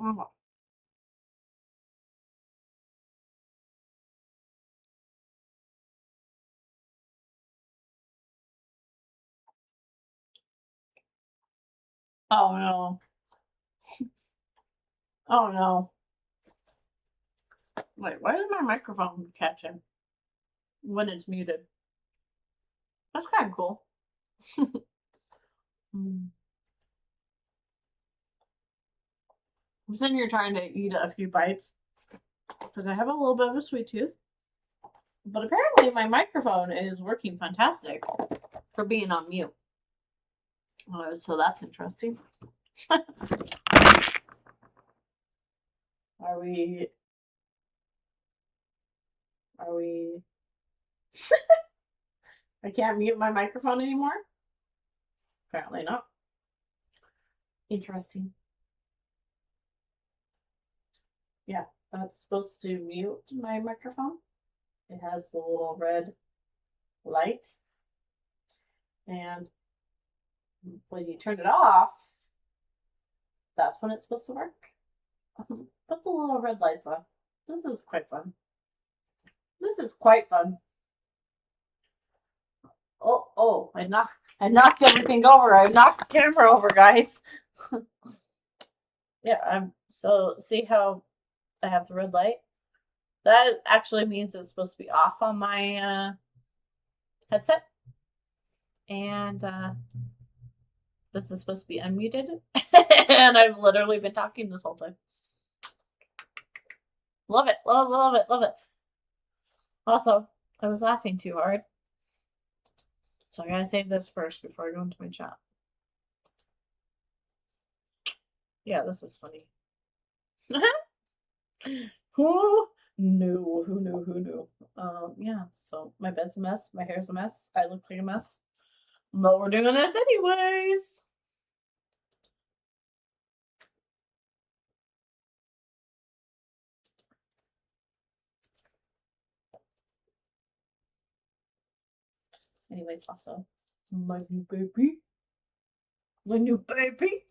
Oh no. Oh no. Wait, why is my microphone catching when it's muted? That's kind of cool. I'm sitting here trying to eat a few bites because I have a little bit of a sweet tooth. But apparently my microphone is working fantastic for being on mute. So that's interesting. Are we? I can't mute my microphone anymore? Apparently not. Interesting. Yeah, that's supposed to mute my microphone. It has the little red light. And when you turn it off, that's when it's supposed to work. Put the little red lights on. This is quite fun. This is quite fun. Oh, I knocked everything over. I knocked the camera over, guys. Yeah, so see how I have the red light? That actually means it's supposed to be off on my headset. And this is supposed to be unmuted. And I've literally been talking this whole time. Love it, love it, love it. Also, I was laughing too hard. So I gotta save this first before I go into my chat. Yeah, this is funny. Who knew? Who knew? Who knew? Yeah, so my bed's a mess. My hair's a mess. I look like a mess. But we're doing this anyways. Anyways, also, my new baby. My new baby.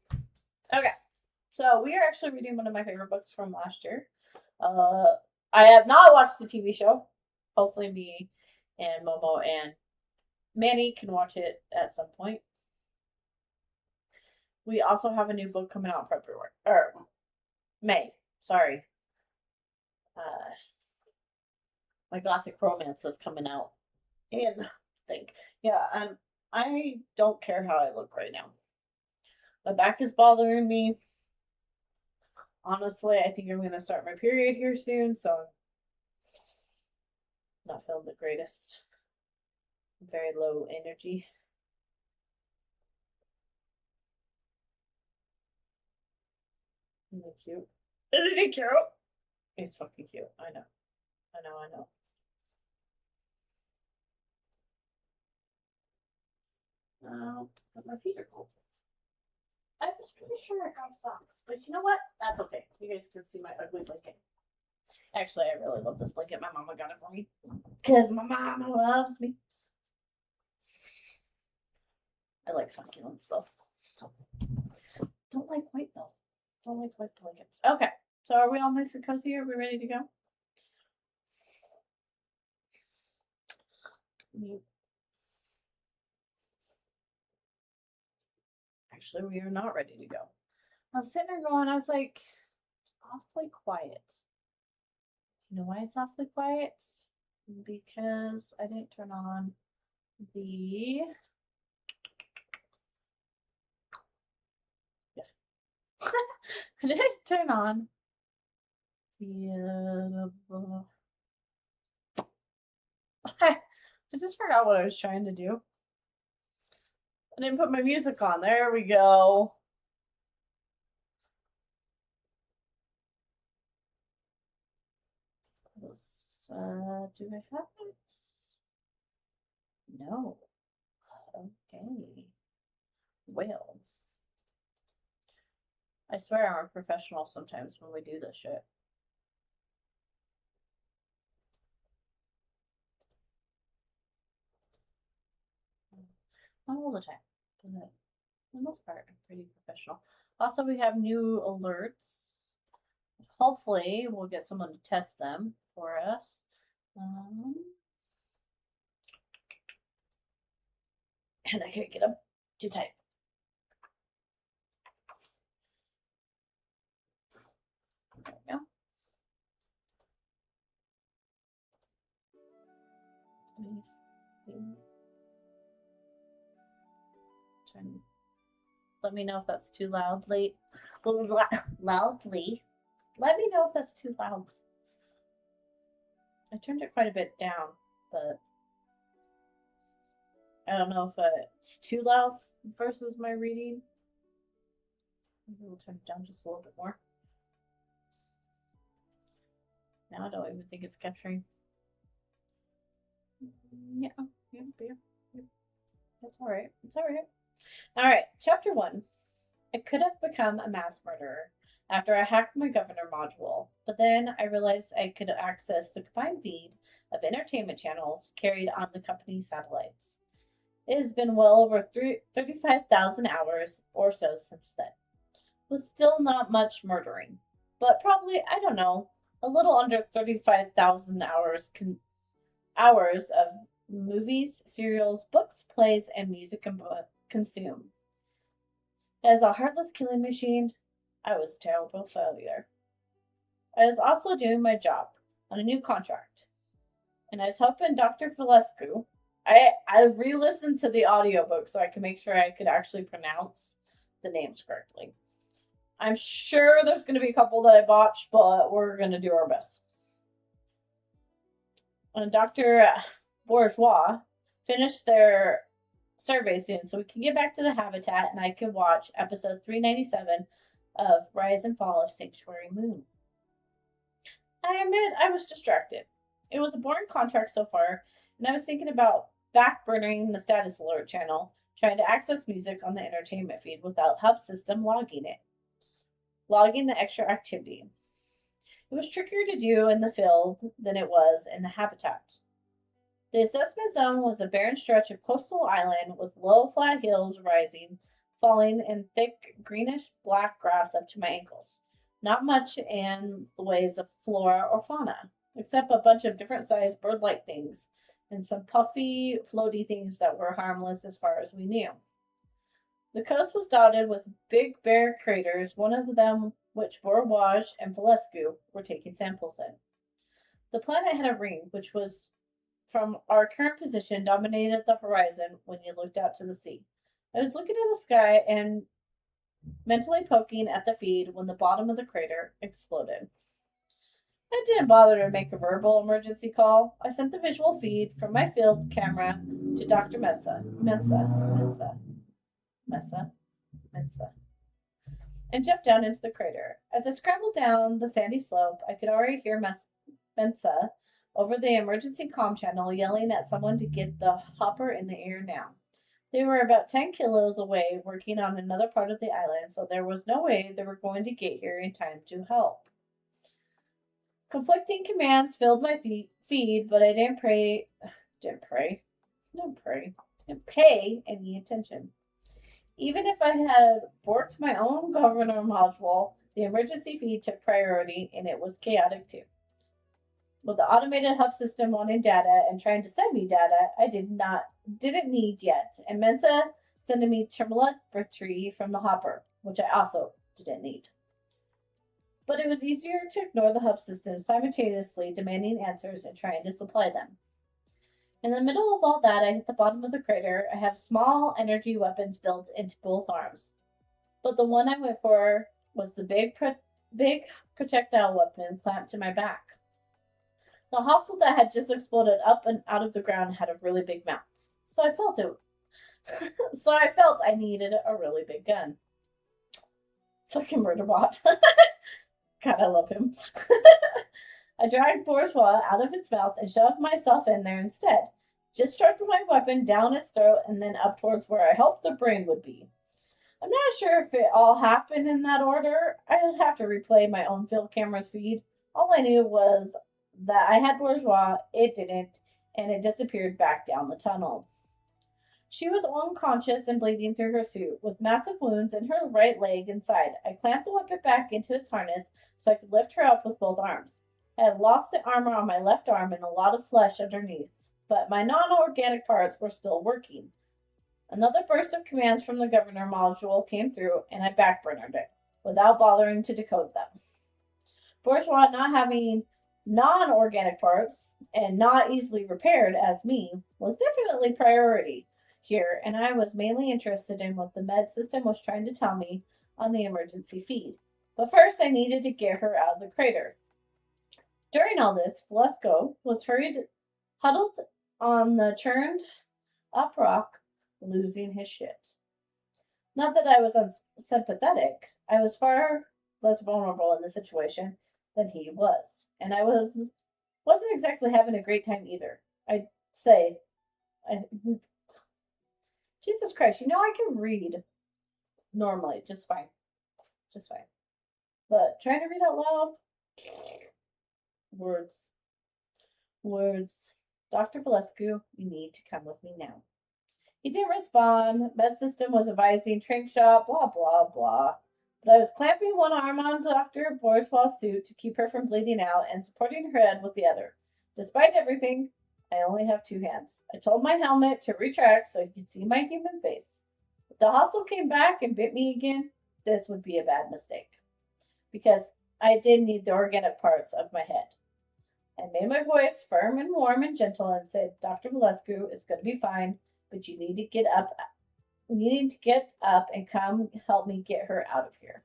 Okay, so we are actually reading one of my favorite books from last year. I have not watched the TV show. Hopefully, me and Momo and Manny can watch it at some point. We also have a new book coming out in February or May. Sorry, my gothic romance is coming out in I think and I don't care how I look right now. My back is bothering me. Honestly, I think I'm gonna start my period here soon, so I'm not feeling the greatest. Very low energy. Isn't he cute? Isn't he cute? He's fucking cute. I know. I know. I know. But my feet are cold. I was pretty sure I got socks, but you know what? That's okay. You guys can see my ugly blanket. Actually, I really love this blanket. My mama got it for me because my mama loves me. I like succulents though. So, don't like white though. Don't like white blankets. Okay, so are we all nice and cozy? Are we ready to go? Actually, we are not ready to go. I was sitting there going, I was like, it's awfully quiet. You know why it's awfully quiet? Because I didn't turn on the I didn't turn on the I just forgot what I was trying to do. I didn't put my music on. There we go. Do I have it? No. Okay. Well. I swear I'm a professional sometimes when we do this shit. Not all the time, but for the most part, I'm pretty professional. Also, we have new alerts Hopefully, we'll get someone to test them for us. And I can't get them to type. There we go. Let me know if that's too loudly. Loudly. Let me know if that's too loud. I turned it quite a bit down, but I don't know if it's too loud versus my reading. Maybe we'll turn it down just a little bit more. Now I don't even think it's capturing. Yeah. That's all right. It's all right. All right. Chapter 1. I could have become a mass murderer after I hacked my governor module, but then I realized I could access the combined feed of entertainment channels carried on the company's satellites. It has been well over 35,000 hours or so since then. With still not much murdering, but probably, I don't know, a little under 35,000 hours of movies, serials, books, plays, and music consumed. As a heartless killing machine, I was a terrible failure. I was also doing my job on a new contract, and I was helping Dr. Valescu. I re-listened to the audiobook so I could make sure I could actually pronounce the names correctly. I'm sure there's going to be a couple that I botched, but we're going to do our best. And Dr. Bourgeois finished their survey soon, so we can get back to the habitat and I can watch episode 397 of Rise and Fall of Sanctuary Moon. I admit I was distracted. It was a boring contract so far, and I was thinking about backburnering the status alert channel, trying to access music on the entertainment feed without Hub System logging the extra activity. It was trickier to do in the field than it was in the habitat. The assessment zone was a barren stretch of coastal island with low, flat hills rising, falling in thick greenish-black grass up to my ankles. Not much in the ways of flora or fauna, except a bunch of different-sized bird-like things and some puffy, floaty things that were harmless as far as we knew. The coast was dotted with big bare craters, one of them which Bourgeois and Valescu were taking samples in. The planet had a ring, which was from our current position dominated the horizon when you looked out to the sea. I was looking at the sky and mentally poking at the feed when the bottom of the crater exploded. I didn't bother to make a verbal emergency call. I sent the visual feed from my field camera to Dr. Mensa, and jumped down into the crater. As I scrambled down the sandy slope, I could already hear Mensa over the emergency comm channel yelling at someone to get the hopper in the air now. They were about 10 kilos away working on another part of the island, so there was no way they were going to get here in time to help. Conflicting commands filled my feed, but I didn't pay any attention. Even if I had borked my own governor module, the emergency feed took priority, and it was chaotic too. With the automated hub system wanting data and trying to send me data I didn't need yet, and Mensa sending me telemetry from the hopper, which I also didn't need. But it was easier to ignore the hub system simultaneously demanding answers and trying to supply them. In the middle of all that, I hit the bottom of the crater. I have small energy weapons built into both arms, but the one I went for was the big projectile weapon clamped to my back. The hostile that had just exploded up and out of the ground had a really big mouth, so I felt I needed a really big gun. Fucking murderbot. God, I love him. I dragged Bourgeois out of its mouth and shoved myself in there instead. Just shoved my weapon down its throat and then up towards where I hoped the brain would be. I'm not sure if it all happened in that order. I'd have to replay my own field camera's feed. All I knew was that I had Bourgeois, it didn't, and it disappeared back down the tunnel. She was unconscious and bleeding through her suit, with massive wounds in her right leg and side. I clamped the weapon back into its harness so I could lift her up with both arms. I had lost the armor on my left arm and a lot of flesh underneath, but my non-organic parts were still working. Another burst of commands from the governor module came through, and I backburnered it, without bothering to decode them. Bourgeois, not having non-organic parts and not easily repaired as me, was definitely priority here, and I was mainly interested in what the med system was trying to tell me on the emergency feed. But first I needed to get her out of the crater. During all this, Velasco was huddled on the churned up rock, losing his shit. Not that I was unsympathetic, I was far less vulnerable in the situation than he was, and wasn't exactly having a great time either. I'd say, I, Jesus Christ, I can read normally just fine, but trying to read out loud, words, words. Dr. Valescu, you need to come with me now. He didn't respond. Med system was advising train shop, blah, blah, blah. But I was clamping one arm on Dr. Bourgeois' suit to keep her from bleeding out and supporting her head with the other. Despite everything, I only have two hands. I told my helmet to retract so you could see my human face. If the hostile came back and bit me again, this would be a bad mistake. Because I did need the organic parts of my head. I made my voice firm and warm and gentle and said, Dr. Valescu, it's going to be fine, but you need to get up and come help me get her out of here.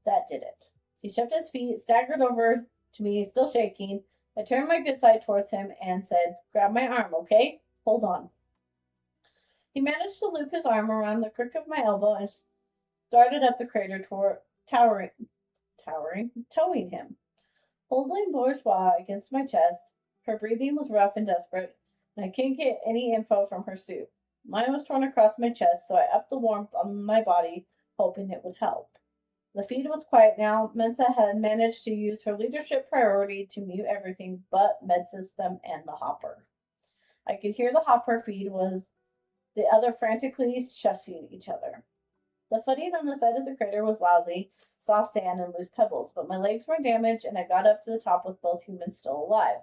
That did it. He shoved his feet, staggered over to me, still shaking. I turned my good side towards him and said, grab my arm, okay? Hold on. He managed to loop his arm around the crook of my elbow and started up the crater towing him. Holding Bourgeois against my chest, her breathing was rough and desperate, and I couldn't get any info from her suit. Mine was torn across my chest, so I upped the warmth on my body, hoping it would help. The feed was quiet now. Mensa had managed to use her leadership priority to mute everything but med system and the hopper. I could hear the hopper feed was the other frantically shushing each other. The footing on the side of the crater was lousy, soft sand and loose pebbles, but my legs were damaged and I got up to the top with both humans still alive.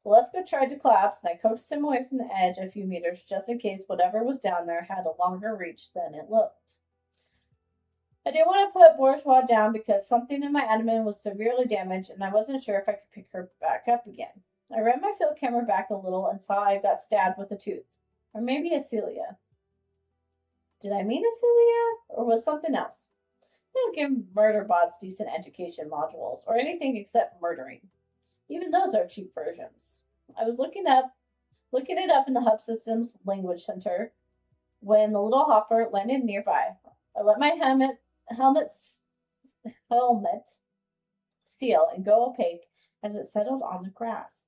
Velasco tried to collapse, and I coaxed him away from the edge a few meters just in case whatever was down there had a longer reach than it looked. I didn't want to put Bourgeois down because something in my abdomen was severely damaged and I wasn't sure if I could pick her back up again. I ran my field camera back a little and saw I got stabbed with a tooth. Or maybe a cilia. Did I mean a cilia? Or was something else? I don't give murder bots decent education modules, or anything except murdering. Even those are cheap versions. I was looking it up in the Hub Systems Language Center when the little hopper landed nearby. I let my helmet seal and go opaque as it settled on the grass.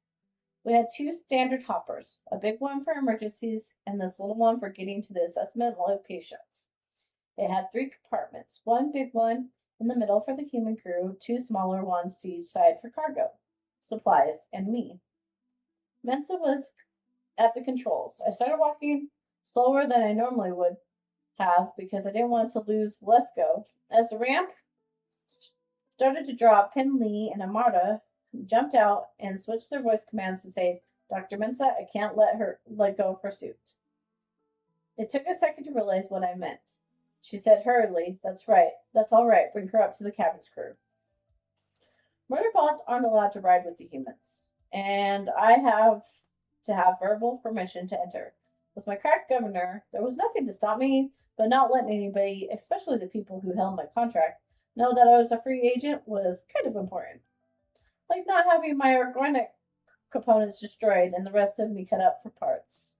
We had two standard hoppers, a big one for emergencies and this little one for getting to the assessment locations. It had three compartments, one big one in the middle for the human crew, two smaller ones to each side for cargo, supplies, and me. Mensa was at the controls. I started walking slower than I normally would have because I didn't want to lose Velasco. As the ramp started to drop, Pin Lee and Amara jumped out and switched their voice commands to say, Dr. Mensa, I can't let go of her suit. It took a second to realize what I meant. She said hurriedly, that's right, that's all right, bring her up to the cabin's crew. Murder bots aren't allowed to ride with the humans, and I have to have verbal permission to enter. With my crack governor, there was nothing to stop me, but not letting anybody, especially the people who held my contract, know that I was a free agent was kind of important. Like not having my organic components destroyed and the rest of me cut up for parts.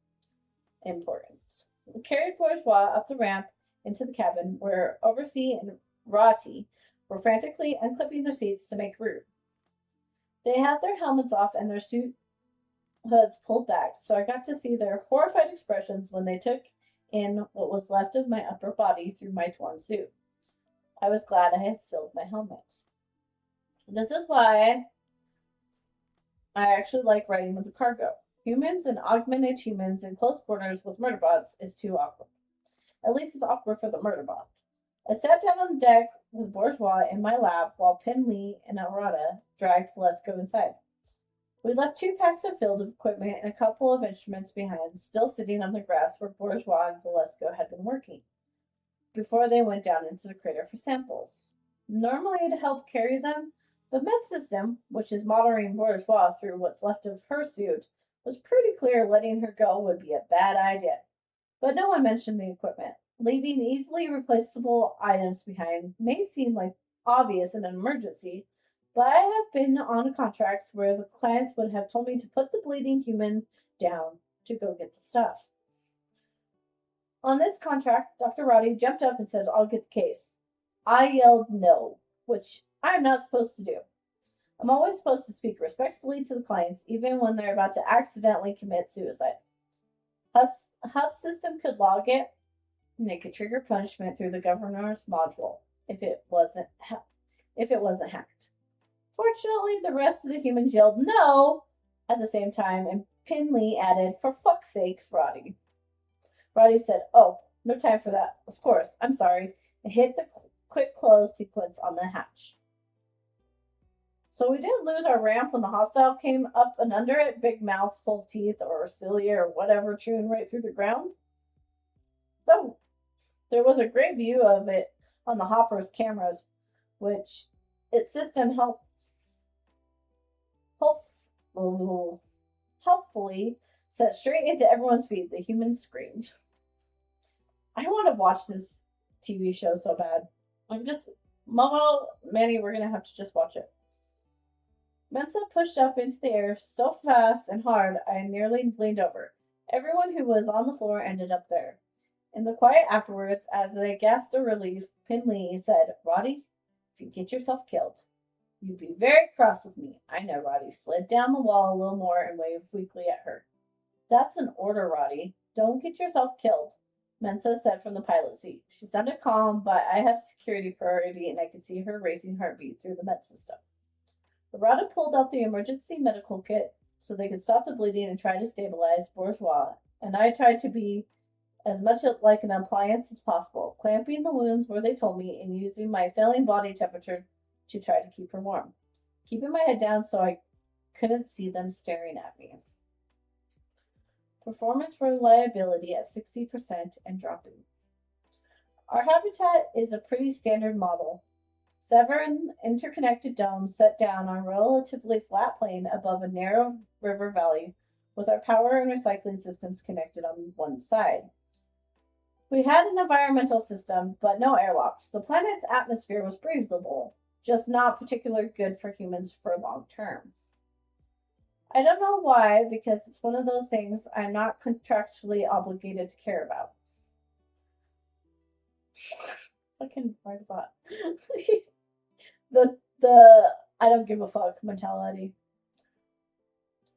Important. We carried Bourgeois up the ramp into the cabin where Oversee and Rati were frantically unclipping their seats to make room. They had their helmets off and their suit hoods pulled back, so I got to see their horrified expressions when they took in what was left of my upper body through my torn suit. I was glad I had sealed my helmet. This is why I actually like riding with the cargo. Humans and augmented humans in close quarters with murderbots is too awkward. At least it's awkward for the murderbot. I sat down on the deck with Bourgeois in my lap while Pinley and Arata dragged Valesko inside. We left 2 packs of field equipment and a couple of instruments behind, still sitting on the grass where Bourgeois and Valesko had been working, before they went down into the crater for samples. Normally I'd help carry them, but Med System, which is monitoring Bourgeois through what's left of her suit, was pretty clear letting her go would be a bad idea. But no one mentioned the equipment. Leaving easily replaceable items behind may seem like obvious in an emergency, but I have been on contracts where the clients would have told me to put the bleeding human down to go get the stuff. On this contract, Dr. Roddy jumped up and said, "I'll get the case." I yelled no, which I'm not supposed to do. I'm always supposed to speak respectfully to the clients, even when they're about to accidentally commit suicide. Hub system could log it, and it could trigger punishment through the governor's module if it wasn't hacked. Fortunately, the rest of the humans yelled no at the same time, and Pinley added, "For fuck's sakes, Roddy." Roddy said, "Oh, no time for that. Of course, I'm sorry," and hit the quick close sequence on the hatch. So we didn't lose our ramp when the hostile came up and under it, big mouth full of teeth or cilia or whatever, chewing right through the ground. So there was a great view of it on the Hopper's cameras, which its system helpfully set straight into everyone's feed. The humans screamed. I want to watch this TV show so bad. Momo, Manny, we're gonna have to just watch it. Mensa pushed up into the air so fast and hard I nearly leaned over. Everyone who was on the floor ended up there. In the quiet afterwards, as I gasped a relief, Pinley said, "Roddy, if you get yourself killed, you'd be very cross with me." I know. Roddy slid down the wall a little more and waved weakly at her. "That's an order, Roddy. Don't get yourself killed," Mensa said from the pilot seat. She sounded calm, but I have security priority and I could see her racing heartbeat through the med system. Arata pulled out the emergency medical kit so they could stop the bleeding and try to stabilize Bourgeois, and I tried to be as much like an appliance as possible, clamping the wounds where they told me and using my failing body temperature to try to keep her warm, keeping my head down so I couldn't see them staring at me. Performance reliability at 60% and dropping. Our habitat is a pretty standard model. 7 interconnected domes set down on a relatively flat plain above a narrow river valley with our power and recycling systems connected on one side. We had an environmental system, but no airlocks. The planet's atmosphere was breathable, just not particularly good for humans for long term. I don't know why, because it's one of those things I'm not contractually obligated to care about. Fucking Murderbot. the I don't give a fuck mentality.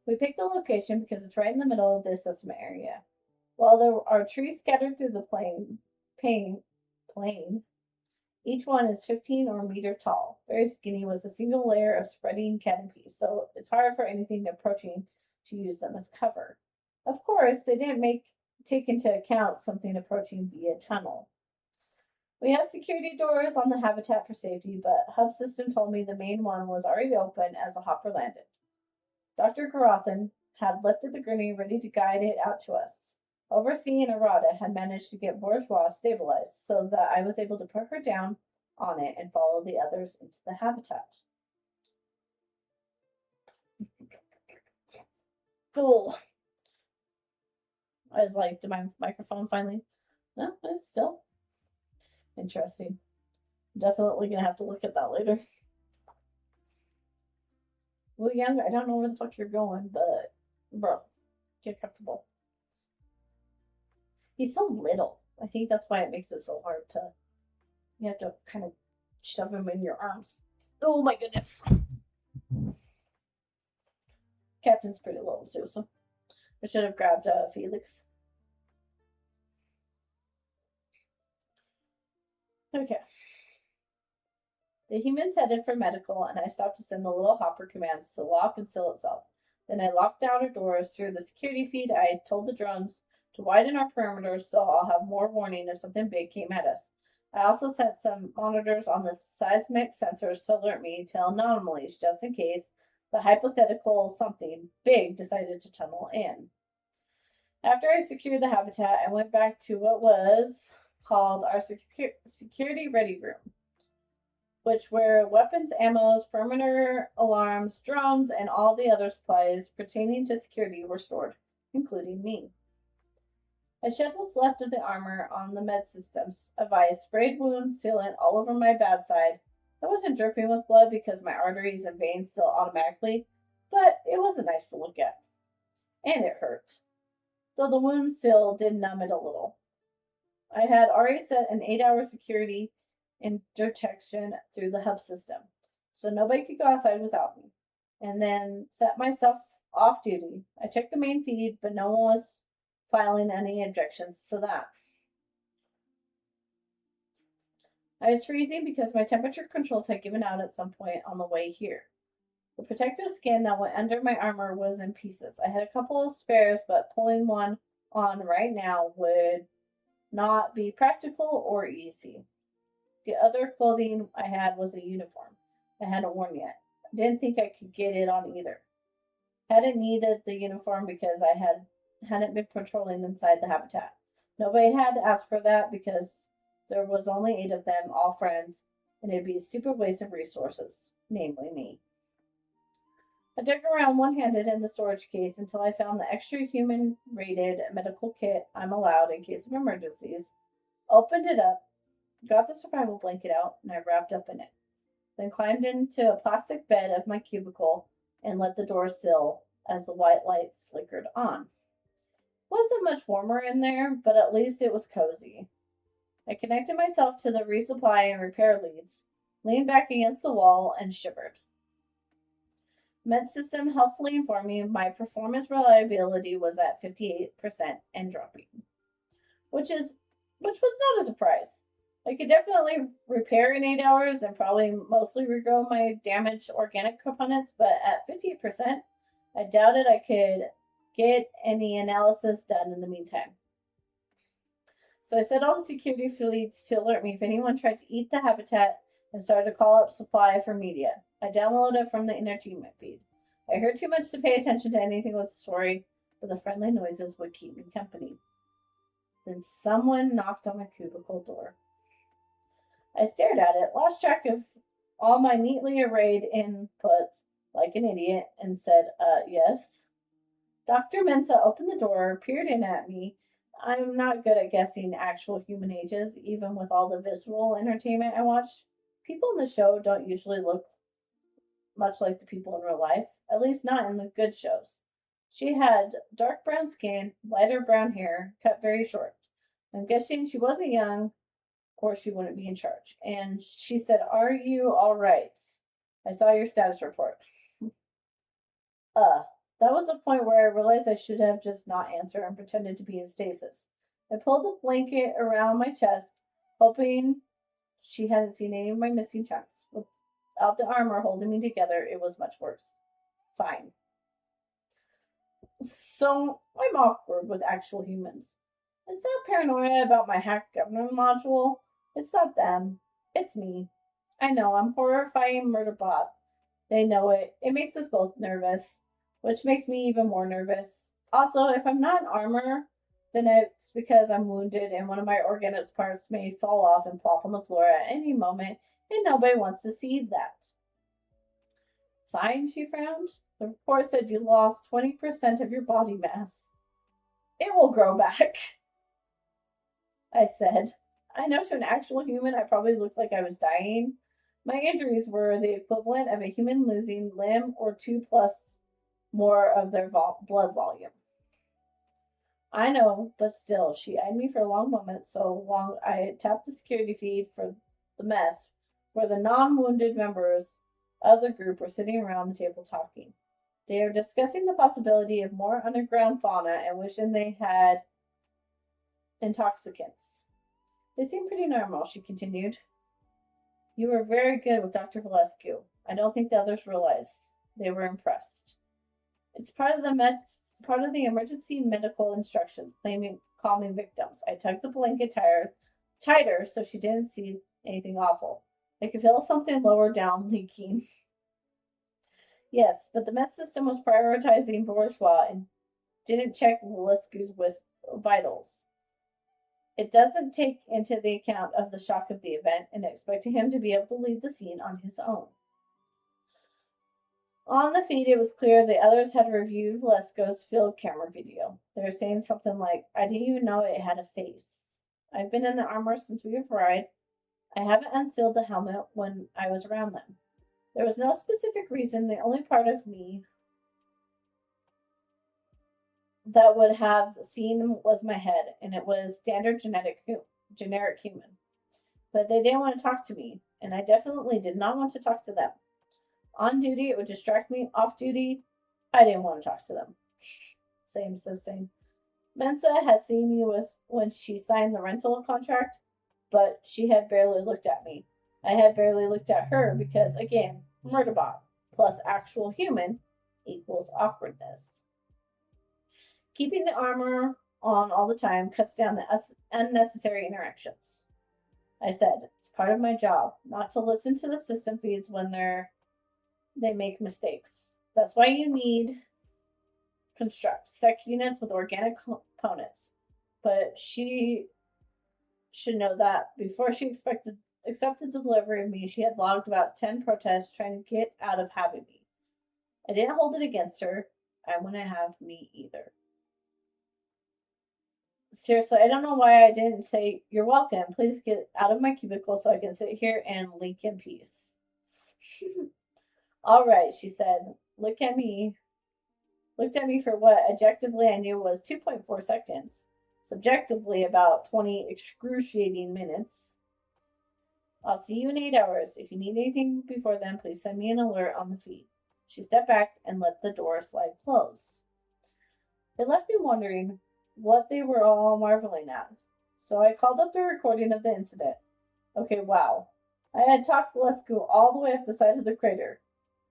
We picked the location because it's right in the middle of the assessment area. While there are trees scattered through the plain, each one is 15 or meter tall, very skinny with a single layer of spreading canopy, so it's hard for anything approaching to use them as cover. Of course, they didn't take into account something approaching via tunnel. We have security doors on the habitat for safety, but Hub System told me the main one was already open as the hopper landed. Dr. Garothan had lifted the gurney ready to guide it out to us. Overseeing Arata had managed to get Bourgeois stabilized so that I was able to put her down on it and follow the others into the habitat. Cool. I was like, did my microphone finally? No, it's still interesting. Definitely gonna have to look at that later. Well, Young, I don't know where the fuck you're going, but bro, get comfortable. He's so little. I think that's why it makes it so hard to. You have to kind of shove him in your arms. Oh my goodness. Captain's pretty little too, so I should have grabbed Felix. Okay. The humans headed for medical, and I stopped to send the little hopper commands to lock and seal itself. Then I locked the outer doors. Through the security feed, I told the drones to widen our perimeter so I'll have more warning if something big came at us. I also sent some monitors on the seismic sensors to alert me to anomalies just in case the hypothetical something big decided to tunnel in. After I secured the habitat, I went back to what was called our security ready room, which were weapons, ammos, perimeter alarms, drones, and all the other supplies pertaining to security were stored, including me. I shed what's left of the armor on the med systems, a vice, sprayed wound sealant all over my bad side. I wasn't dripping with blood because my arteries and veins still automatically, but it wasn't nice to look at. And it hurt, though the wound still did numb it a little. I had already set an 8-hour security interdiction through the hub system, so nobody could go outside without me, and then set myself off duty. I checked the main feed, but no one was filing any objections to that. I was freezing because my temperature controls had given out at some point on the way here. The protective skin that went under my armor was in pieces. I had a couple of spares, but pulling one on right now would not be practical or easy. The other clothing I had was a uniform I hadn't worn yet. I didn't think I could get it on either. Hadn't needed the uniform because I hadn't been patrolling inside the habitat. Nobody had asked for that because there was only 8 of them, all friends, and it'd be a stupid waste of resources, namely me. I dug around one-handed in the storage case until I found the extra human rated medical kit I'm allowed in case of emergencies, opened it up, got the survival blanket out, and I wrapped up in it. Then climbed into a plastic bed of my cubicle and let the door still as the white light flickered on. Wasn't much warmer in there, but at least it was cozy. I connected myself to the resupply and repair leads, leaned back against the wall, and shivered. Med system helpfully informed me my performance reliability was at 58% and dropping, which was not a surprise. I could definitely repair in 8 hours and probably mostly regrow my damaged organic components, but at 58%, I doubted I could get any analysis done in the meantime. So I set all the security feeds to alert me if anyone tried to eat the habitat and started to call up supply for media. I downloaded it from the entertainment feed. I heard too much to pay attention to anything with the story, but the friendly noises would keep me company. Then someone knocked on my cubicle door. I stared at it, lost track of all my neatly arrayed inputs like an idiot, and said, yes. Dr. Mensa opened the door, peered in at me. I'm not good at guessing actual human ages, even with all the visual entertainment I watch. People in the show don't usually look much like the people in real life, at least not in the good shows. She had dark brown skin, lighter brown hair, cut very short. I'm guessing she wasn't young, or she wouldn't be in charge. And she said, "Are you all right? I saw your status report." That was the point where I realized I should have just not answered and pretended to be in stasis. I pulled the blanket around my chest, hoping she hadn't seen any of my missing chunks. Without the armor holding me together, it was much worse. Fine. So, I'm awkward with actual humans. It's not paranoia about my hacked government module. It's not them. It's me. I know, I'm horrifying murderbot. They know it. It makes us both nervous, which makes me even more nervous. Also, if I'm not in armor, then it's because I'm wounded and one of my organic parts may fall off and plop on the floor at any moment, and nobody wants to see that. Fine, she frowned. The report said you lost 20% of your body mass. It will grow back, I said. I know to an actual human I probably looked like I was dying. My injuries were the equivalent of a human losing limb or 2 plus more of their blood volume. I know, but still, she eyed me for a long moment, so long I tapped the security feed for the mess, where the non-wounded members of the group were sitting around the table talking. They are discussing the possibility of more underground fauna and wishing they had intoxicants. They seem pretty normal, she continued. You were very good with Dr. Valescu. I don't think the others realized. They were impressed. It's part of the emergency medical instructions claiming calming victims. I tugged the blanket tighter so she didn't see anything awful. I could feel something lower down leaking. Yes, but the med system was prioritizing bourgeois and didn't check Liliscu's vitals. It doesn't take into the account of the shock of the event and expected him to be able to leave the scene on his own. On the feed, it was clear the others had reviewed Lesko's field camera video. They were saying something like, I didn't even know it had a face. I've been in the armor since we arrived. I haven't unsealed the helmet when I was around them. There was no specific reason. The only part of me that would have seen was my head, and it was standard generic human. But they didn't want to talk to me, and I definitely did not want to talk to them. On duty, it would distract me. Off duty, I didn't want to talk to them. Same, says same. Mensa had seen me when she signed the rental contract, but she had barely looked at me. I had barely looked at her because, again, Murderbot plus actual human equals awkwardness. Keeping the armor on all the time cuts down the unnecessary interactions. I said, it's part of my job not to listen to the system feeds when they make mistakes. That's why you need construct sec units with organic components. But she should know that before she accepted delivery of me, she had logged about 10 protests trying to get out of having me. I didn't hold it against her. I wouldn't have me either. Seriously, I don't know why I didn't say, you're welcome. Please get out of my cubicle so I can sit here and leak in peace. All right, she said. Looked at me for what objectively I knew was 2.4 seconds. Subjectively, about 20 excruciating minutes. I'll see you in 8 hours. If you need anything before then, please send me an alert on the feed. She stepped back and let the door slide close. It left me wondering what they were all marveling at. So I called up the recording of the incident. Okay, wow. I had talked Lesku all the way up the side of the crater.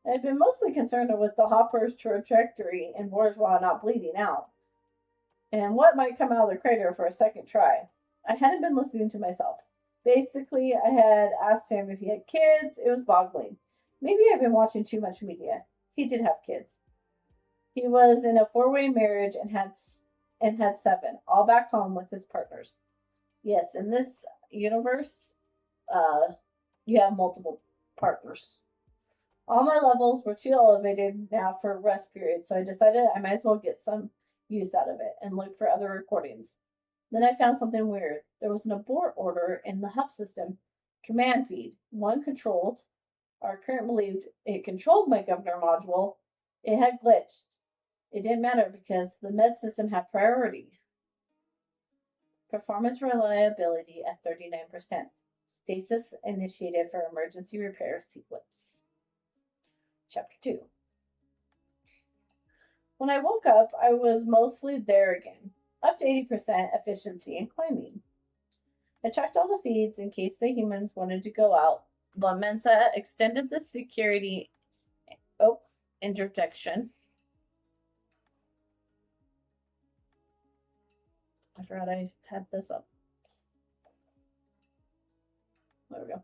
I had been mostly concerned with the hopper's trajectory and bourgeois not bleeding out, and what might come out of the crater for a second try. I hadn't been listening to myself. Basically, I had asked him if he had kids. It was boggling. Maybe I've been watching too much media. He did have kids. He was in a 4-way marriage and had 7, all back home with his partners. Yes, in this universe, you have multiple partners. All my levels were too elevated now for rest period, so I decided I might as well get some use out of it and look for other recordings. Then I found something weird. There was an abort order in the hub system command feed. One controlled. Our current believed it controlled my governor module. It had glitched. It didn't matter because the med system had priority. Performance reliability at 39%. Stasis initiated for emergency repair sequence. Chapter 2. When I woke up, I was mostly there again, up to 80% efficiency and climbing. I checked all the feeds in case the humans wanted to go out, but Mensa extended the security interdiction. I forgot I had this up. There we go.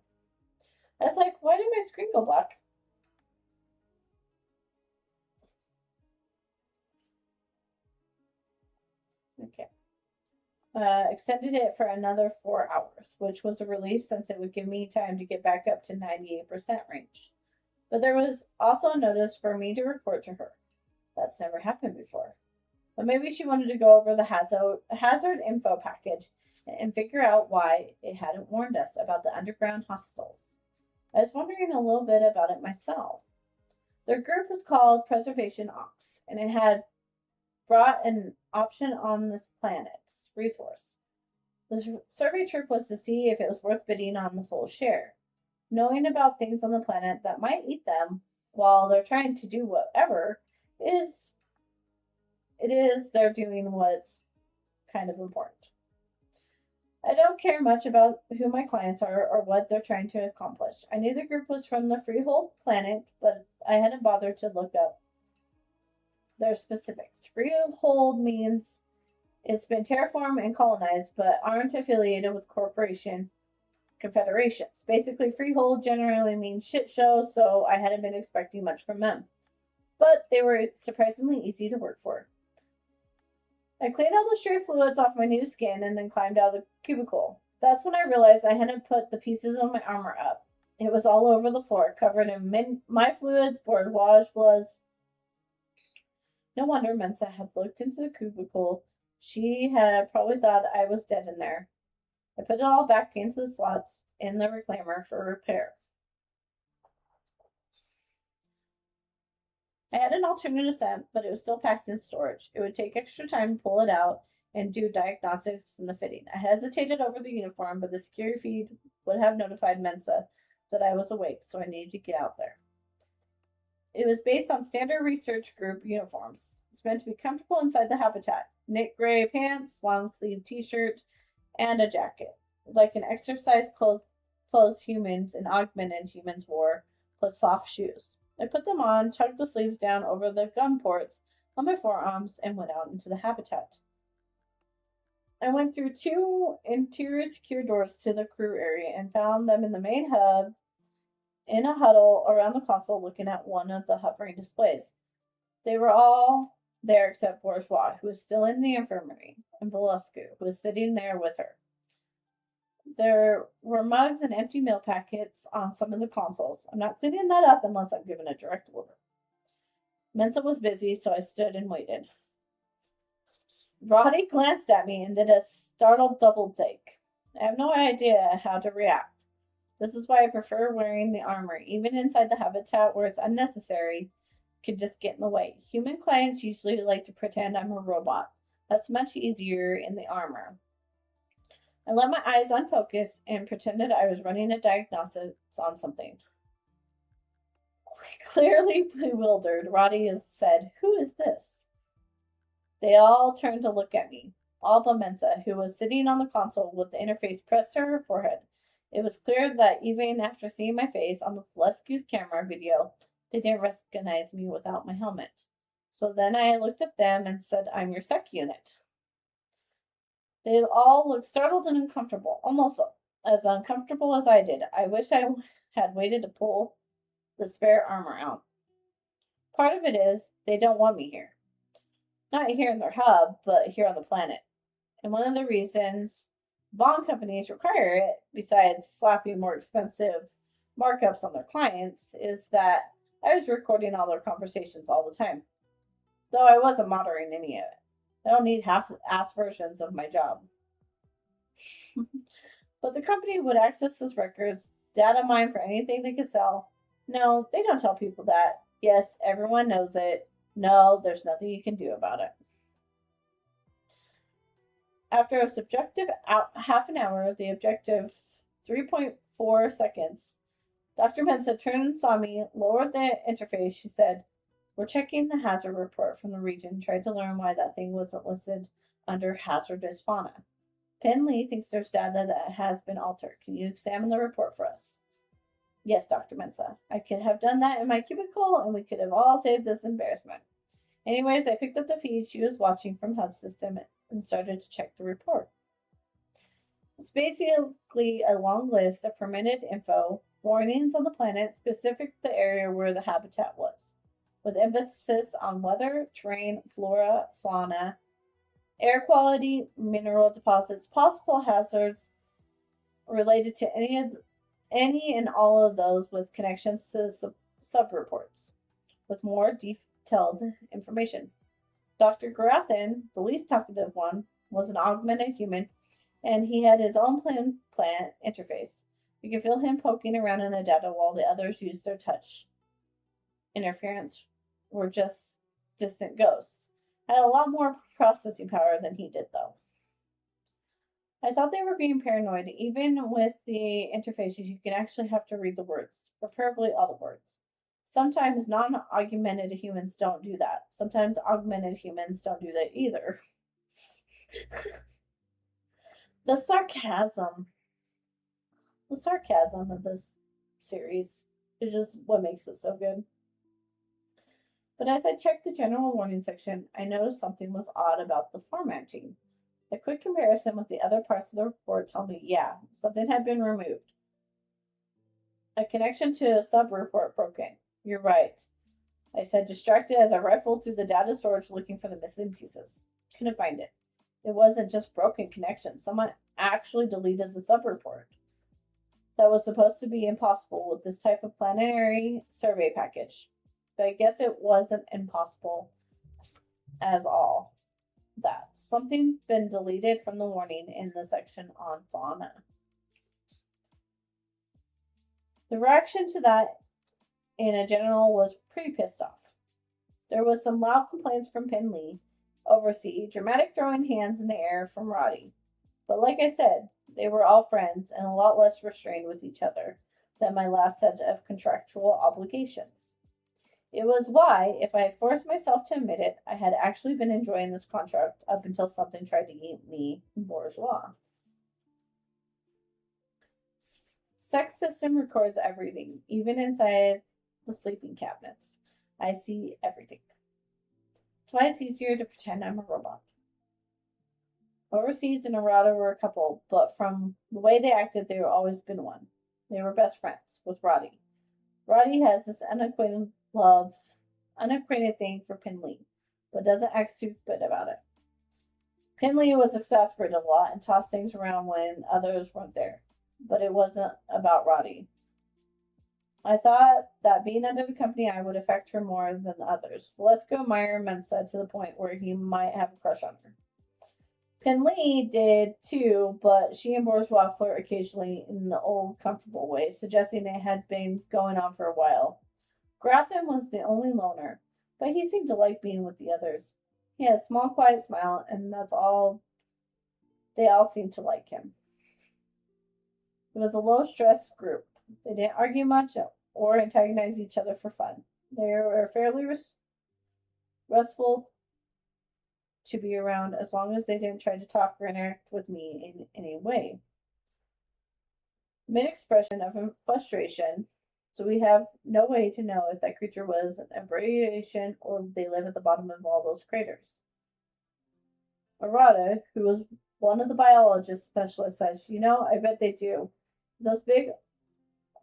I was like, why did my screen go black? Okay. Extended it for another 4 hours, which was a relief since it would give me time to get back up to 98% range. But there was also a notice for me to report to her. That's never happened before. But maybe she wanted to go over the hazard info package and figure out why it hadn't warned us about the underground hospitals. I was wondering a little bit about it myself. Their group was called Preservation Ops, and it had brought an option on this planet's resource. The survey trip was to see if it was worth bidding on the full share. Knowing about things on the planet that might eat them while they're trying to do whatever they're doing what's kind of important. I don't care much about who my clients are or what they're trying to accomplish. I knew the group was from the Freehold planet, but I hadn't bothered to look up Their specifics. Freehold means it's been terraformed and colonized, but aren't affiliated with corporation confederations. Basically, freehold generally means shit show, so I hadn't been expecting much from them. But they were surprisingly easy to work for. I cleaned all the stray fluids off my new skin and then climbed out of the cubicle. That's when I realized I hadn't put the pieces of my armor up. It was all over the floor, covered in my fluids. Bourgeois was. No wonder Mensa had looked into the cubicle. She had probably thought I was dead in there. I put it all back into the slots in the reclaimer for repair. I had an alternate scent, but it was still packed in storage. It would take extra time to pull it out and do diagnostics in the fitting. I hesitated over the uniform, but the security feed would have notified Mensa that I was awake, so I needed to get out there. It was based on standard research group uniforms. It's meant to be comfortable inside the habitat. Knit gray pants, long sleeve t-shirt, and a jacket. Like an exercise clothes humans and augmented humans wore, plus soft shoes. I put them on, tugged the sleeves down over the gun ports on my forearms, and went out into the habitat. I went through 2 interior secure doors to the crew area and found them in the main hub in a huddle around the console looking at one of the hovering displays. They were all there except Bourgeois, who was still in the infirmary, and Velasco, who was sitting there with her. There were mugs and empty meal packets on some of the consoles. I'm not cleaning that up unless I'm given a direct order. Mensa was busy, so I stood and waited. Roddy glanced at me and did a startled double take. I have no idea how to react. This is why I prefer wearing the armor, even inside the habitat where it's unnecessary, could just get in the way. Human clients usually like to pretend I'm a robot. That's much easier in the armor. I let my eyes unfocus and pretended I was running a diagnostics on something. Clearly bewildered, Roddy said, "Who is this?" They all turned to look at me. All but Mensa, who was sitting on the console with the interface pressed to her forehead. It was clear that even after seeing my face on the Valescu's camera video, they didn't recognize me without my helmet. So then I looked at them and said, "I'm your sec unit." They all looked startled and uncomfortable, almost as uncomfortable as I did. I wish I had waited to pull the spare armor out. Part of it is they don't want me here. Not here in their hub, but here on the planet. And one of the reasons bond companies require it, besides slapping more expensive markups on their clients, is that I was recording all their conversations all the time. Though I wasn't monitoring any of it. I don't need half-ass versions of my job. But the company would access those records, data mine for anything they could sell. No, they don't tell people that. Yes, everyone knows it. No, there's nothing you can do about it. After a subjective half an hour, the objective 3.4 seconds, Dr. Mensa turned and saw me, lowered the interface. She said, "We're checking the hazard report from the region, tried to learn why that thing wasn't listed under hazardous fauna. Penn Lee thinks there's data that has been altered. Can you examine the report for us?" "Yes, Dr. Mensa. I could have done that in my cubicle, and we could have all saved this embarrassment." Anyways, I picked up the feed she was watching from Hub System and started to check the report. It's basically a long list of permitted info, warnings on the planet, specific to the area where the habitat was, with emphasis on weather, terrain, flora, fauna, air quality, mineral deposits, possible hazards related to any and all of those with connections to the sub-reports, with more detailed information. Dr. Garathan, the least talkative one, was an augmented human, and he had his own plant interface. You could feel him poking around in the data while the others used their touch interference were just distant ghosts. Had a lot more processing power than he did, though. I thought they were being paranoid. Even with the interfaces, you can actually have to read the words, preferably all the words. Sometimes non-augmented humans don't do that. Sometimes augmented humans don't do that either. The sarcasm of this series is just what makes it so good. But as I checked the general warning section, I noticed something was odd about the formatting. A quick comparison with the other parts of the report told me, yeah, something had been removed. A connection to a sub-report broken. You're right, I said, distracted as I rifled through the data storage looking for the missing pieces. Couldn't find it. It wasn't just broken connection. Someone actually deleted the sub-report. That was supposed to be impossible with this type of planetary survey package. But I guess it wasn't impossible as all that. Something been deleted from the warning in the section on fauna. The reaction to that in a general was pretty pissed off. There was some loud complaints from Penley, overseas, dramatic throwing hands in the air from Roddy. But like I said, they were all friends and a lot less restrained with each other than my last set of contractual obligations. It was why, if I had forced myself to admit it, I had actually been enjoying this contract up until something tried to eat me bourgeois. Sex system records everything, even inside the sleeping cabinets. I see everything. That's why it's easier to pretend I'm a robot. Overseas and Arata were a couple, but from the way they acted, they were always been one. They were best friends with Roddy. Roddy has this unacquainted thing for Penley, but doesn't act stupid about it. Penley was exasperated a lot and tossed things around when others weren't there, but it wasn't about Roddy. I thought that being under the company eye would affect her more than the others. Valeska admired Mensa to the point where he might have a crush on her. Penley did too, but she and Bourgeois flirt occasionally in the old comfortable way, suggesting it had been going on for a while. Grafton was the only loner, but he seemed to like being with the others. He had a small, quiet smile, and that's all. They all seemed to like him. It was a low-stress group. They didn't argue much or antagonize each other for fun. They were fairly restful to be around as long as they didn't try to talk or interact with me in any way. Mid expression of frustration, so we have no way to know if that creature was an aberration or they live at the bottom of all those craters. Arata, who was one of the biologist specialists, says, I bet they do. Those big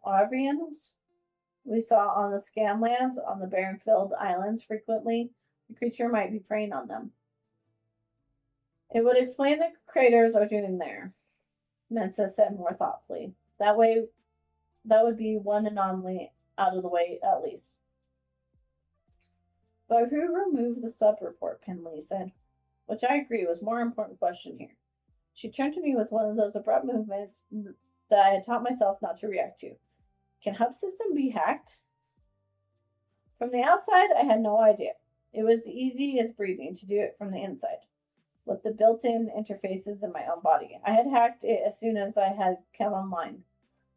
avians we saw on the scan lands on the barren-filled islands frequently, the creature might be preying on them. It would explain the craters are doing there, Mensa said more thoughtfully. That would be one anomaly out of the way, at least. But who removed the sub-report, Penley said, which I agree was more important question here. She turned to me with one of those abrupt movements that I had taught myself not to react to. Can hub system be hacked? From the outside, I had no idea. It was easy as breathing to do it from the inside, with the built-in interfaces in my own body. I had hacked it as soon as I had come online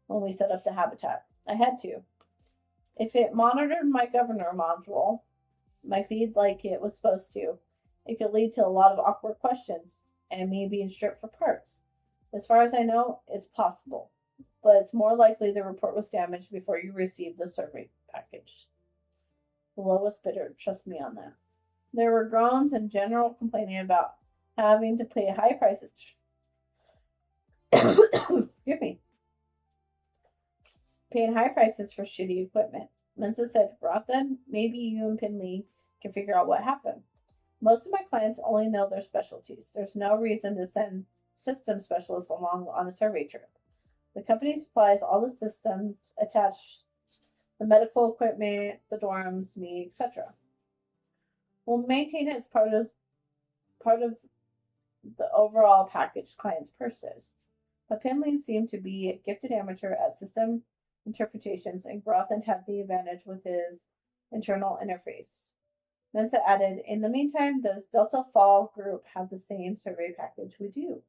when we set up the habitat. I had to. If it monitored my governor module, my feed like it was supposed to, it could lead to a lot of awkward questions and me being stripped for parts. As far as I know, it's possible, but it's more likely the report was damaged before you received the survey package. Lois bitter, trust me on that. There were groans and general complaining about having to pay high prices. Excuse me. Paying high prices for shitty equipment. Mensa said, Rothan, maybe you and Penley can figure out what happened. Most of my clients only know their specialties. There's no reason to send system specialists along on a survey trip. The company supplies all the systems attached, the medical equipment, the dorms, me, etc. We'll maintain it as part of the overall package clients purchase. But Penley seemed to be a gifted amateur at system interpretations, and Grothan had the advantage with his internal interface. Mensa added, in the meantime, does Delta Fall Group have the same survey package we do?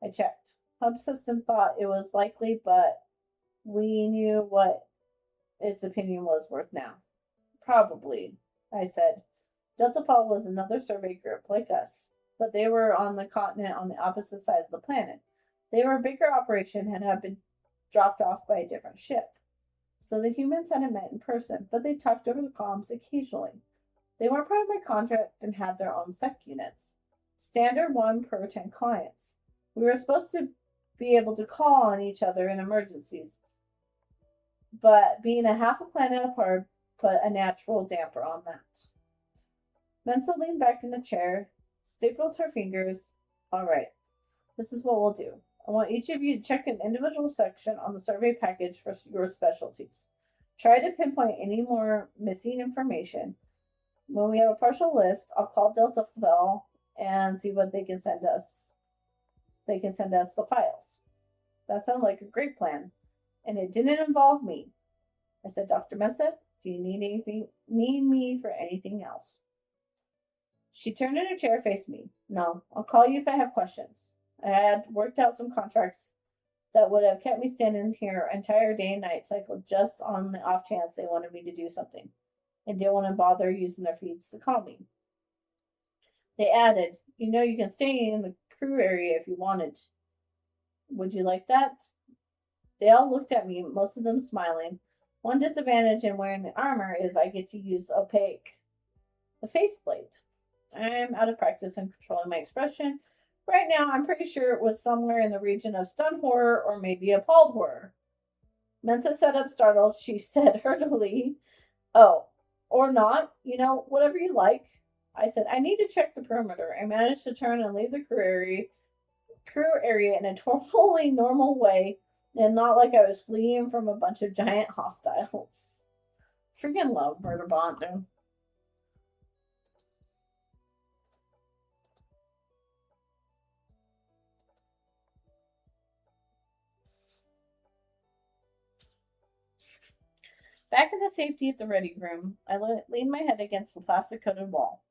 I checked. Hub System thought it was likely, but we knew what its opinion was worth now. Probably, I said. Delta Fall was another survey group like us, but they were on the continent on the opposite side of the planet. They were a bigger operation and had been dropped off by a different ship. so the humans hadn't met in person, but they talked over the comms occasionally. They weren't part of my contract and had their own sec units. Standard 1 per 10 clients. We were supposed to be able to call on each other in emergencies, but being a half a planet apart put a natural damper on that. Mensa leaned back in the chair, stapled her fingers. All right, this is what we'll do. I want each of you to check an individual section on the survey package for your specialties. Try to pinpoint any more missing information. When we have a partial list, I'll call Delta Fell and see what they can send us. They can send us the files. That sounded like a great plan, and it didn't involve me. I said, Dr. Mensa, do you need me for anything else? She turned in her chair, faced me. No, I'll call you if I have questions. I had worked out some contracts that would have kept me standing here an entire day and night cycle just on the off chance they wanted me to do something and didn't want to bother using their feeds to call me. They added, you know, you can stay in the crew area if you wanted. Would you like that? They all looked at me, most of them smiling. One disadvantage in wearing the armor is I get to use the faceplate. I'm out of practice in controlling my expression. Right now, I'm pretty sure it was somewhere in the region of stunned horror or maybe appalled horror. Mensa sat up startled. She said hurriedly, oh, or not, you know, whatever you like. I said, I need to check the perimeter. I managed to turn and leave the crew area in a totally normal way and not like I was fleeing from a bunch of giant hostiles. Freaking love Murderbot, dude. Back in the safety of the ready room, I leaned my head against the plastic-coated wall.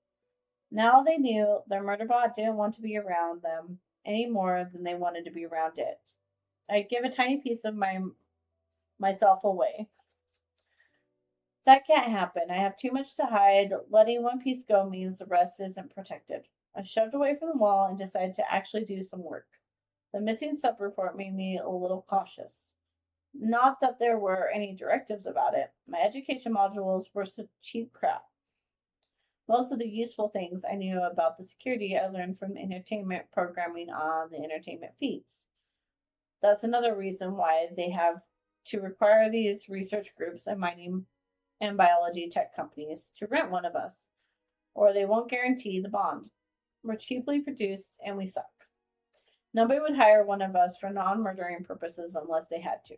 Now they knew their Murderbot didn't want to be around them any more than they wanted to be around it. I'd give a tiny piece of myself away. That can't happen. I have too much to hide. Letting one piece go means the rest isn't protected. I shoved away from the wall and decided to actually do some work. The missing sub report made me a little cautious. Not that there were any directives about it. My education modules were such cheap crap. Most of the useful things I knew about the security I learned from entertainment programming on the entertainment feeds. That's another reason why they have to require these research groups and mining and biology tech companies to rent one of us, or they won't guarantee the bond. We're cheaply produced and we suck. Nobody would hire one of us for non-murdering purposes unless they had to.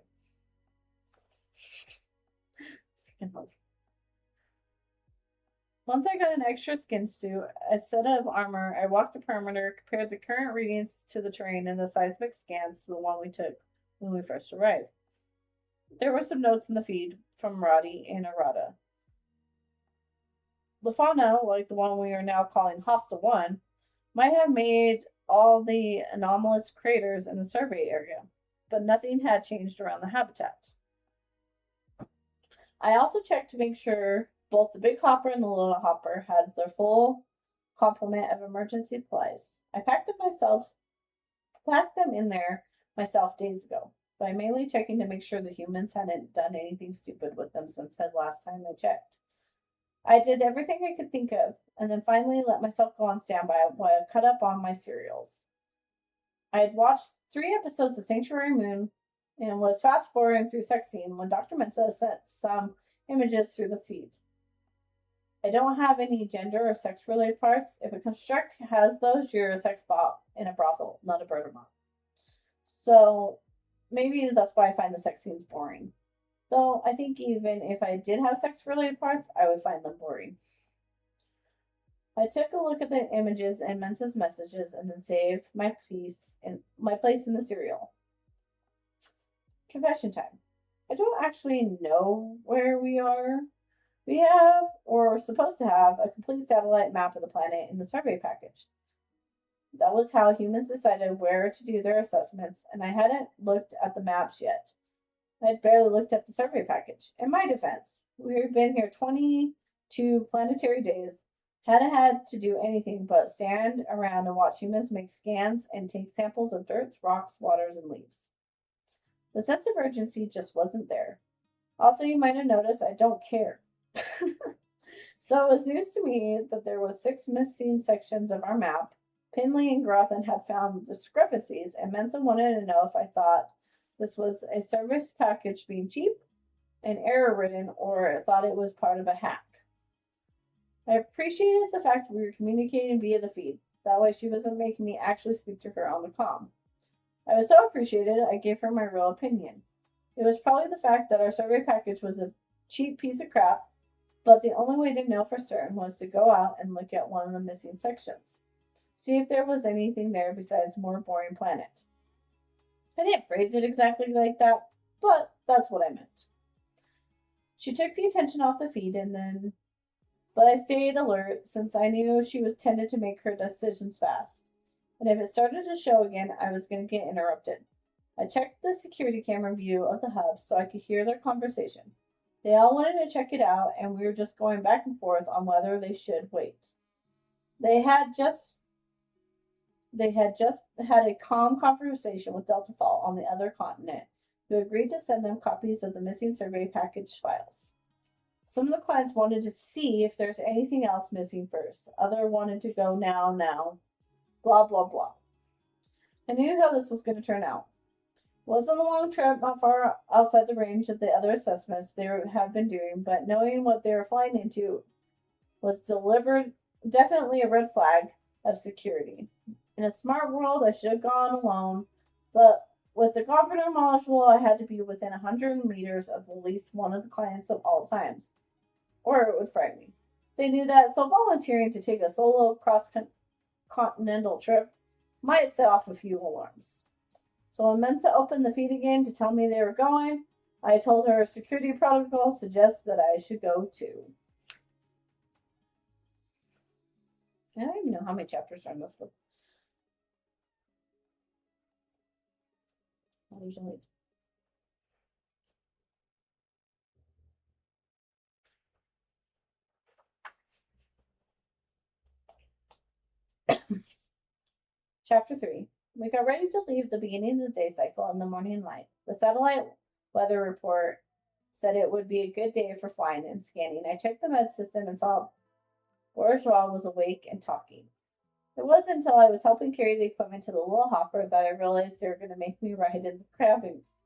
Once I got an extra skin suit, a set of armor, I walked the perimeter, compared the current readings to the terrain and the seismic scans to the one we took when we first arrived. There were some notes in the feed from Roddy and Arata. The fauna, like the one we are now calling Hostile 1, might have made all the anomalous craters in the survey area, but nothing had changed around the habitat. I also checked to make sure both the big hopper and the little hopper had their full complement of emergency supplies. I packed them in there myself days ago, by mainly checking to make sure the humans hadn't done anything stupid with them since the last time I checked. I did everything I could think of, and then finally let myself go on standby while I cut up on my cereals. I had watched 3 episodes of Sanctuary Moon and was fast forwarding through sex scene when Dr. Mensa sent some images through the feed. I don't have any gender or sex related parts. If a construct has those, you're a sex bot in a brothel, not a birder bot. So maybe that's why I find the sex scenes boring. Though I think even if I did have sex related parts, I would find them boring. I took a look at the images and Mensa's messages and then saved my place in the serial. Confession time. I don't actually know where we are. We have, or are supposed to have, a complete satellite map of the planet in the survey package. That was how humans decided where to do their assessments, and I hadn't looked at the maps yet. I had barely looked at the survey package. In my defense, we've been here 22 planetary days, hadn't had to do anything but stand around and watch humans make scans and take samples of dirt, rocks, waters, and leaves. The sense of urgency just wasn't there. Also, you might have noticed I don't care. So it was news to me that there was 6 missing sections of our map. Pinley and Grothan had found discrepancies, and Mensa wanted to know if I thought this was a service package being cheap and error-ridden, or thought it was part of a hack. I appreciated the fact we were communicating via the feed. That way she wasn't making me actually speak to her on the comm. I was so appreciated, I gave her my real opinion. It was probably the fact that our survey package was a cheap piece of crap, but the only way to know for certain was to go out and look at one of the missing sections. See if there was anything there besides more boring planet. I didn't phrase it exactly like that, but that's what I meant. She took the attention off the feed but I stayed alert since I knew she was tended to make her decisions fast. And if it started to show again, I was going to get interrupted. I checked the security camera view of the hub so I could hear their conversation. They all wanted to check it out, and we were just going back and forth on whether they should wait. They had just had a calm conversation with Delta Fall on the other continent, who agreed to send them copies of the missing survey package files. Some of the clients wanted to see if there's anything else missing first. Others wanted to go now. Blah, blah, blah. I knew how this was going to turn out. It wasn't a long trip, not far outside the range of the other assessments they had been doing, but knowing what they were flying into was definitely a red flag of security. In a smart world, I should have gone alone, but with the governor module, I had to be within 100 meters of at least one of the clients of all times, or it would frighten me. They knew that, so volunteering to take a solo cross-continental trip might set off a few alarms. So when Mensa opened the feed again to tell me they were going, I told her security protocol suggests that I should go too. I don't even know how many chapters are in this book. Usually. Chapter 3. We got ready to leave the beginning of the day cycle in the morning light. The satellite weather report said it would be a good day for flying and scanning. I checked the med system and saw Bourgeois was awake and talking. It wasn't until I was helping carry the equipment to the little hopper that I realized they were going to make me ride in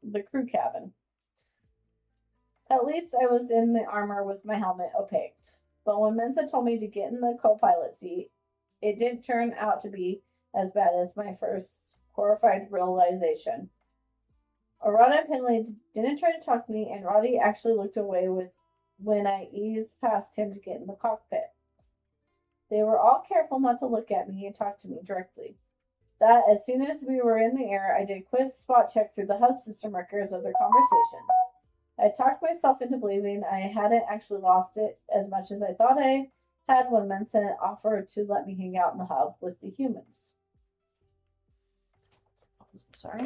the crew cabin. At least I was in the armor with my helmet opaqued. But when Mensa told me to get in the co-pilot seat, it didn't turn out to be as bad as my first horrified realization. Arata and Pinley didn't try to talk to me, and Roddy actually looked away when I eased past him to get in the cockpit. They were all careful not to look at me and talk to me directly. That as soon as we were in the air, I did a quick spot check through the hub system records of their conversations. I talked myself into believing I hadn't actually lost it as much as I thought I had when Mensa offered to let me hang out in the hub with the humans. Sorry.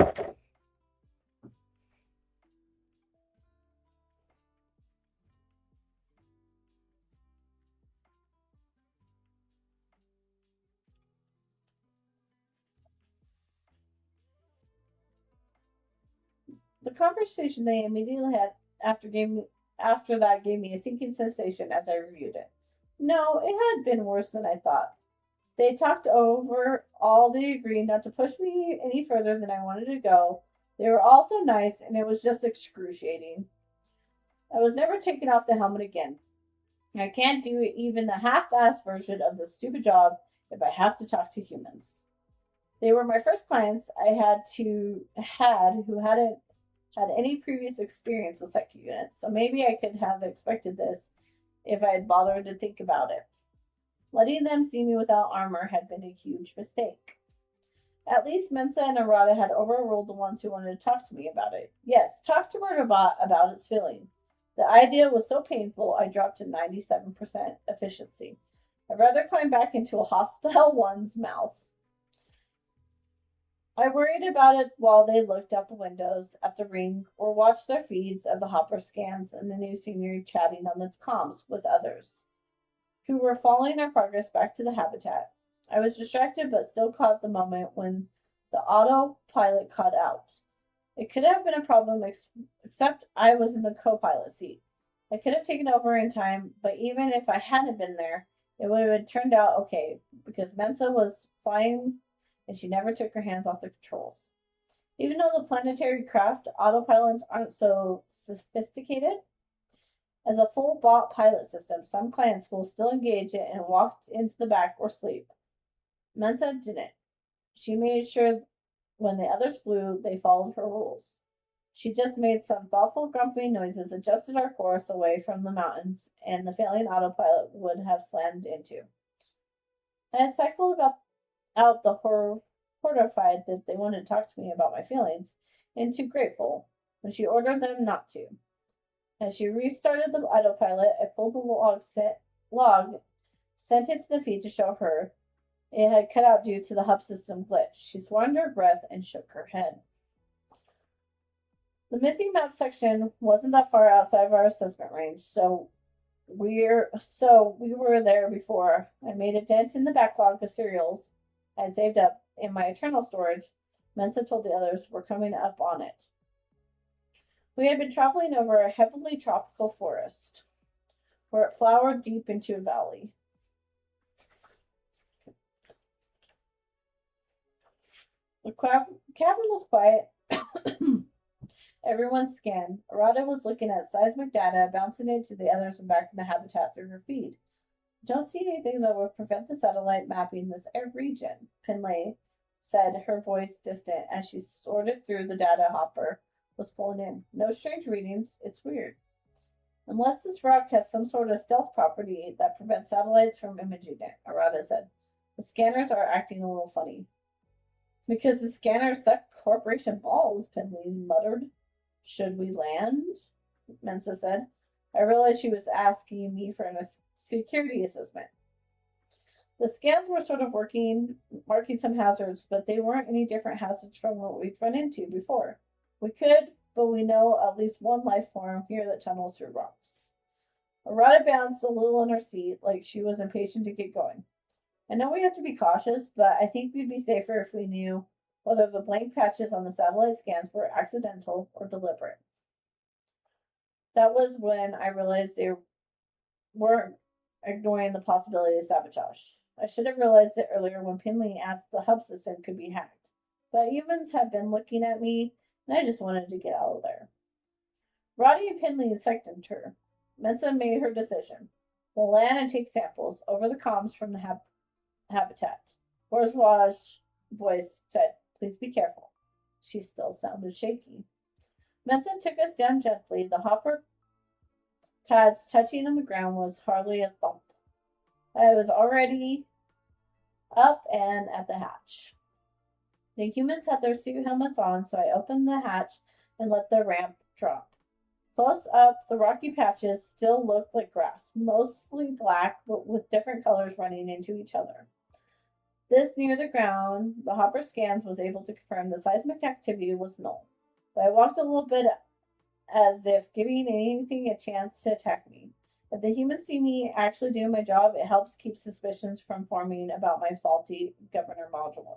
The conversation they immediately had after that gave me a sinking sensation as I reviewed it. No, it had been worse than I thought. They talked over all they agreed not to push me any further than I wanted to go. They were all so nice, and it was just excruciating. I was never taking off the helmet again. I can't do even the half-assed version of this stupid job if I have to talk to humans. They were my first clients I had who hadn't had any previous experience with psychic units, so maybe I could have expected this if I had bothered to think about it. Letting them see me without armor had been a huge mistake. At least Mensa and Arata had overruled the ones who wanted to talk to me about it. Yes, talk to Murderbot about its feeling. The idea was so painful I dropped to 97% efficiency. I'd rather climb back into a hostile one's mouth. I worried about it while they looked out the windows at the ring or watched their feeds of the hopper scans and the new senior chatting on the comms with others who were following our progress back to the habitat. I was distracted but still caught the moment when the autopilot cut out. It could have been a problem, except I was in the co pilot seat. I could have taken over in time, but even if I hadn't been there, it would have turned out okay because Mensa was flying and she never took her hands off the controls. Even though the planetary craft autopilots aren't so sophisticated, as a full bought pilot system, some clients will still engage it and walk into the back or sleep. Mensa didn't. She made sure when the others flew, they followed her rules. She just made some thoughtful grumpy noises, adjusted our course away from the mountains, and the failing autopilot would have slammed into. I had cycled out the horrified that they wanted to talk to me about my feelings, and too grateful when she ordered them not to. As she restarted the autopilot, I pulled the log, sent it to the feed to show her it had cut out due to the hub system glitch. She swore under her breath and shook her head. The missing map section wasn't that far outside of our assessment range, so we were there before I made a dent in the backlog of cereals I saved up in my eternal storage. Mensa told the others we're coming up on it. We had been traveling over a heavily tropical forest, where it flowered deep into a valley. The cabin was quiet. Everyone scanned. Arata was looking at seismic data, bouncing it to the others and back in the habitat through her feed. Don't see anything that would prevent the satellite mapping this region, Pinley said, her voice distant as she sorted through the data hopper was pulling in. No strange readings. It's weird. Unless this rock has some sort of stealth property that prevents satellites from imaging it, Arata said. The scanners are acting a little funny. Because the scanners suck corporation balls, Pinley muttered. Should we land? Mensa said. I realized she was asking me for a security assessment. The scans were sort of marking some hazards, but they weren't any different hazards from what we'd run into before. We could, but we know at least one life form here that tunnels through rocks. Arata bounced a little in her seat, like she was impatient to get going. I know we have to be cautious, but I think we'd be safer if we knew whether the blank patches on the satellite scans were accidental or deliberate. That was when I realized they weren't ignoring the possibility of sabotage. I should have realized it earlier when Pinley asked the hub system could be hacked. But humans have been looking at me, and I just wanted to get out of there. Roddy and Pinley seconded her. Mensa made her decision. We'll land and take samples over the comms from the habitat. Bourgeois' voice said, please be careful. She still sounded shaky. Mensa took us down gently. The hopper pads touching on the ground was hardly a thump. I was already up and at the hatch. The humans had their suit helmets on, so I opened the hatch and let the ramp drop. Close up, the rocky patches still looked like grass, mostly black, but with different colors running into each other. This near the ground, the hopper scans was able to confirm the seismic activity was null. But I walked a little bit as if giving anything a chance to attack me. If the humans see me actually doing my job, it helps keep suspicions from forming about my faulty governor module.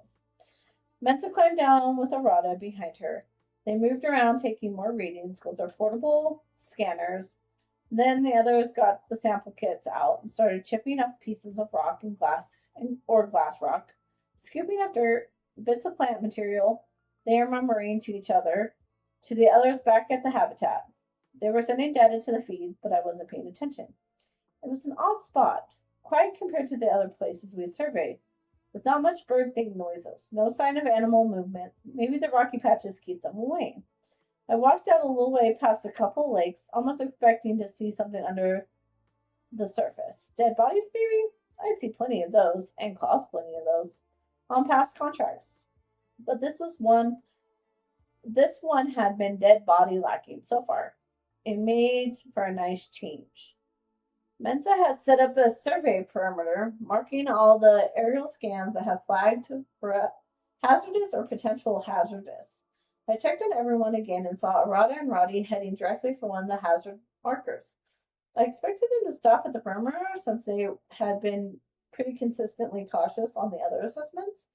Mensa climbed down with Arata behind her. They moved around taking more readings with their portable scanners. Then the others got the sample kits out and started chipping off pieces of rock and glass rock, scooping up dirt, bits of plant material. They are murmuring to each other, to the others back at the habitat. They were sending data to the feed, but I wasn't paying attention. It was an odd spot, quiet compared to the other places we had surveyed, with not much bird thing noises, no sign of animal movement. Maybe the rocky patches keep them away. I walked out a little way past a couple lakes, almost expecting to see something under the surface. Dead bodies, maybe? I see plenty of those, and Klaus plenty of those, on past contracts. But this one had been dead body lacking so far. It made for a nice change. Mensa had set up a survey perimeter, marking all the aerial scans that have flagged for hazardous or potential hazardous. I checked on everyone again and saw Arata and Roddy heading directly for one of the hazard markers. I expected them to stop at the perimeter since they had been pretty consistently cautious on the other assessments.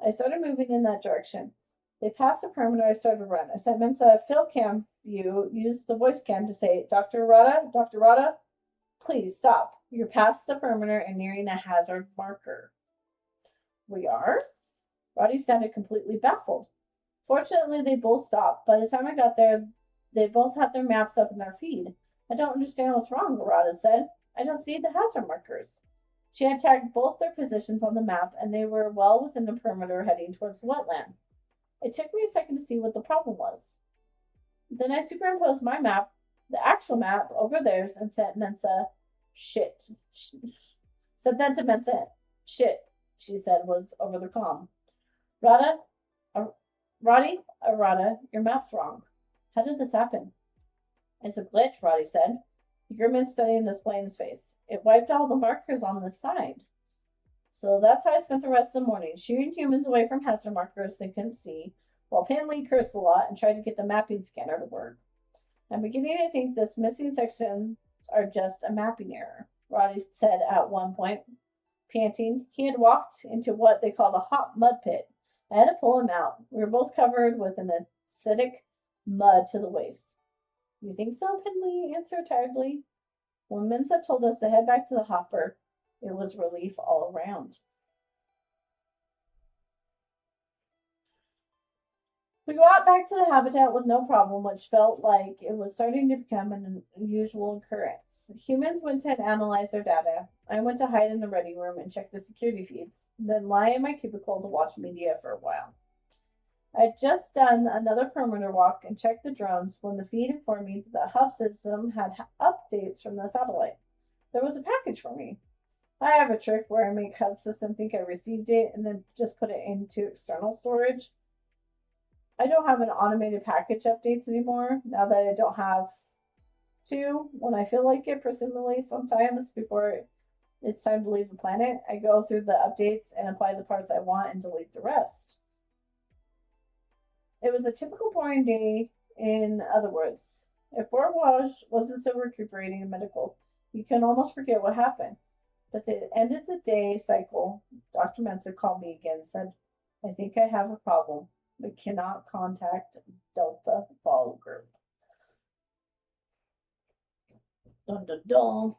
I started moving in that direction. They passed the perimeter. I started to run. I sent Mensa a field cam view, used the voice cam to say, Dr. Rada, please stop. You're past the perimeter and nearing a hazard marker. We are? Roddy sounded completely baffled. Fortunately, they both stopped. By the time I got there, they both had their maps up in their feed. I don't understand what's wrong, Rada said. I don't see the hazard markers. She had tagged both their positions on the map, and they were well within the perimeter heading towards the wetland. It took me a second to see what the problem was. Then I superimposed my map, the actual map, over theirs and sent Mensa, shit. Said then to Mensa, shit, she said, was over the comm. Rada, your map's wrong. How did this happen? It's a glitch, Roddy said. He grimaced, studying the plane's face. It wiped all the markers on this side. So that's how I spent the rest of the morning, shooing humans away from hazard markers they couldn't see, while Pinley cursed a lot and tried to get the mapping scanner to work. I'm beginning to think this missing sections are just a mapping error, Roddy said at one point, panting. He had walked into what they called a hot mud pit. I had to pull him out. We were both covered with an acidic mud to the waist. You think so? Pinley answered tiredly. When Mensa told us to head back to the hopper, it was relief all around. We got back to the habitat with no problem, which felt like it was starting to become an unusual occurrence. Humans went to analyze their data. I went to hide in the ready room and check the security feeds, then lie in my cubicle to watch media for a while. I'd just done another perimeter walk and checked the drones when the feed informed me that the hub system had updates from the satellite. There was a package for me. I have a trick where I make hub system think I received it and then just put it into external storage. I don't have an automated package updates anymore now that I don't have to. When I feel like it, presumably sometimes before it's time to leave the planet, I go through the updates and apply the parts I want and delete the rest. It was a typical boring day, in other words. If Borwaj wasn't still recuperating in medical, you can almost forget what happened. But at the end of the day cycle, Dr. Mensa called me again and said, I think I have a problem. We cannot contact Delta Follow Group. Dun dun dun.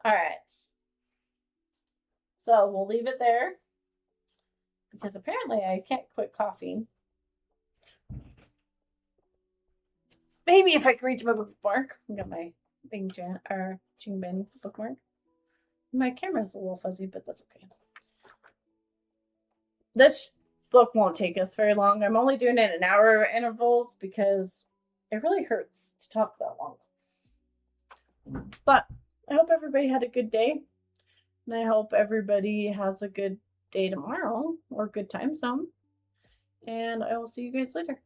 Alright. So we'll leave it there. Because apparently I can't quit coughing. Maybe if I can reach my bookmark. I got my Jingbin bookmark. My camera's a little fuzzy, but that's okay. This book won't take us very long. I'm only doing it in hour intervals because it really hurts to talk that long. But I hope everybody had a good day. And I hope everybody has a good day tomorrow or good time zone. And I will see you guys later.